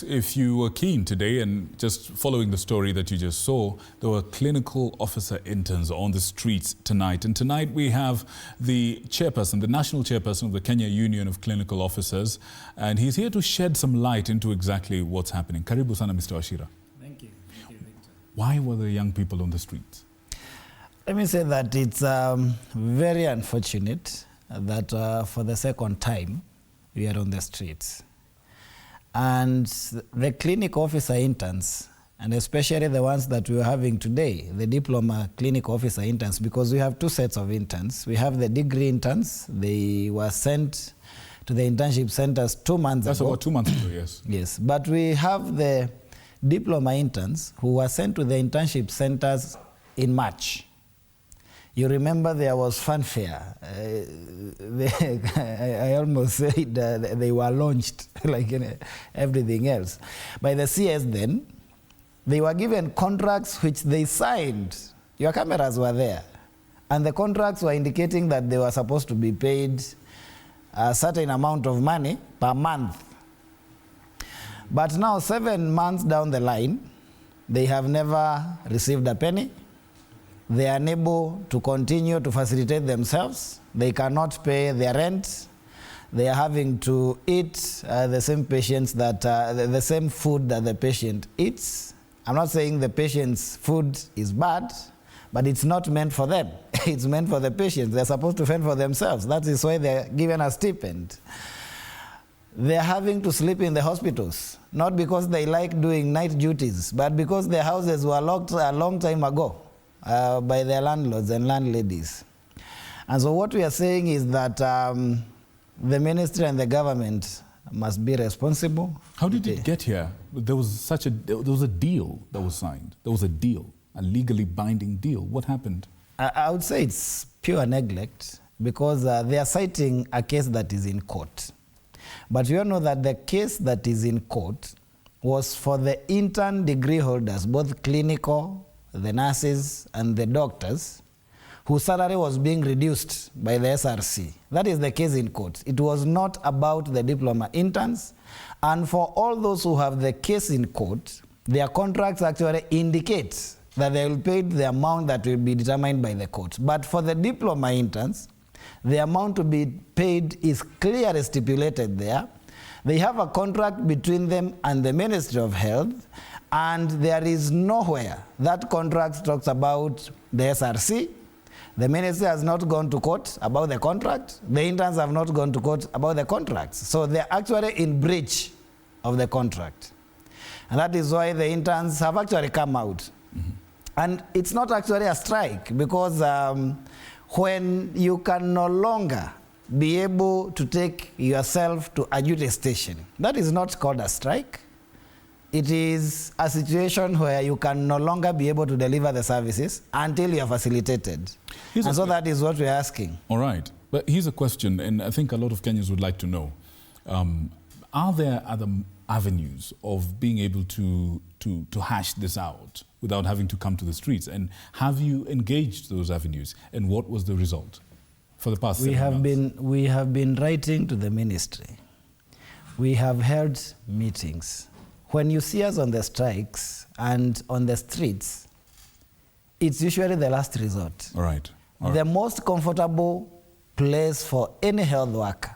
If you were keen today and just following the story that you just saw, there were clinical officer interns on the streets tonight. And tonight we have the chairperson, the national chairperson of the Kenya Union of Clinical Officers. And he's here to shed some light into exactly what's happening. Karibu sana, Mr. Wachira. Thank you. Thank you, Victor. Why were the young people on the streets? Let me say that it's very unfortunate that for the second time we are on the streets. And the clinic officer interns, and especially the ones that we are having today, the diploma clinic officer interns, because we have two sets of interns. We have the degree interns. They were sent to the internship centers 2 months ago. That's about 2 months ago, yes. Yes, but we have the diploma interns who were sent to the internship centers in March. You remember there was fanfare. I almost said they were launched like everything else. By the CS then, they were given contracts which they signed. Your cameras were there. And the contracts were indicating that they were supposed to be paid a certain amount of money per month. But now, 7 months down the line, they have never received a penny. They are unable to continue to facilitate themselves. They cannot pay their rent. They are having to eat the same patients that the same food that the patient eats. I'm not saying the patient's food is bad, but it's not meant for them. It's meant for the patients. They're supposed to fend for themselves. That is why they're given a stipend. They're having to sleep in the hospitals, not because they like doing night duties, but because their houses were locked a long time ago by their landlords and landladies. And so what we are saying is that the ministry and the government must be responsible. How did it get here? There was a deal that was signed. There was a deal, a legally binding deal. What happened? I would say it's pure neglect, because they are citing a case that is in court. But you all know that the case that is in court was for the intern degree holders, both clinical, the nurses and the doctors, whose salary was being reduced by the SRC. That is the case in court. It was not about the diploma interns. And for all those who have the case in court, their contracts actually indicate that they will pay the amount that will be determined by the court. But for the diploma interns, the amount to be paid is clearly stipulated there. They have a contract between them and the Ministry of Health, and there is nowhere that contract talks about the SRC. The ministry has not gone to court about the contract. The interns have not gone to court about the contracts. So they're actually in breach of the contract. And that is why the interns have actually come out. Mm-hmm. And it's not actually a strike, because when you can no longer be able to take yourself to a duty station, that is not called a strike. It is a situation where you can no longer be able to deliver the services until you are facilitated. And so that is what we're asking. All right. But here's a question, and I think a lot of Kenyans would like to know. Are there other avenues of being able to hash this out without having to come to the streets? And have you engaged those avenues? And what was the result for the past 7 months? We have been writing to the ministry. We have held meetings. When you see us on the strikes and on the streets, it's usually the last resort. All right. All the right. most comfortable place for any health worker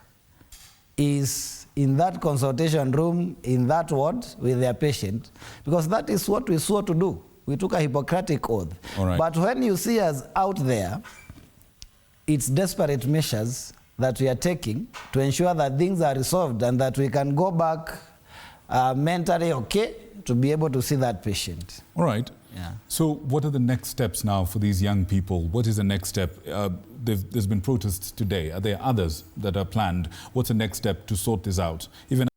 is in that consultation room, in that ward with their patient, because that is what we swore to do. We took a Hippocratic oath. All right. But when you see us out there, it's desperate measures that we are taking to ensure that things are resolved and that we can go back mentally okay to be able to see that patient. All right. Yeah. So what are the next steps now for these young people? What is the next step? There's been protests today. Are there others that are planned? What's the next step to sort this out? Even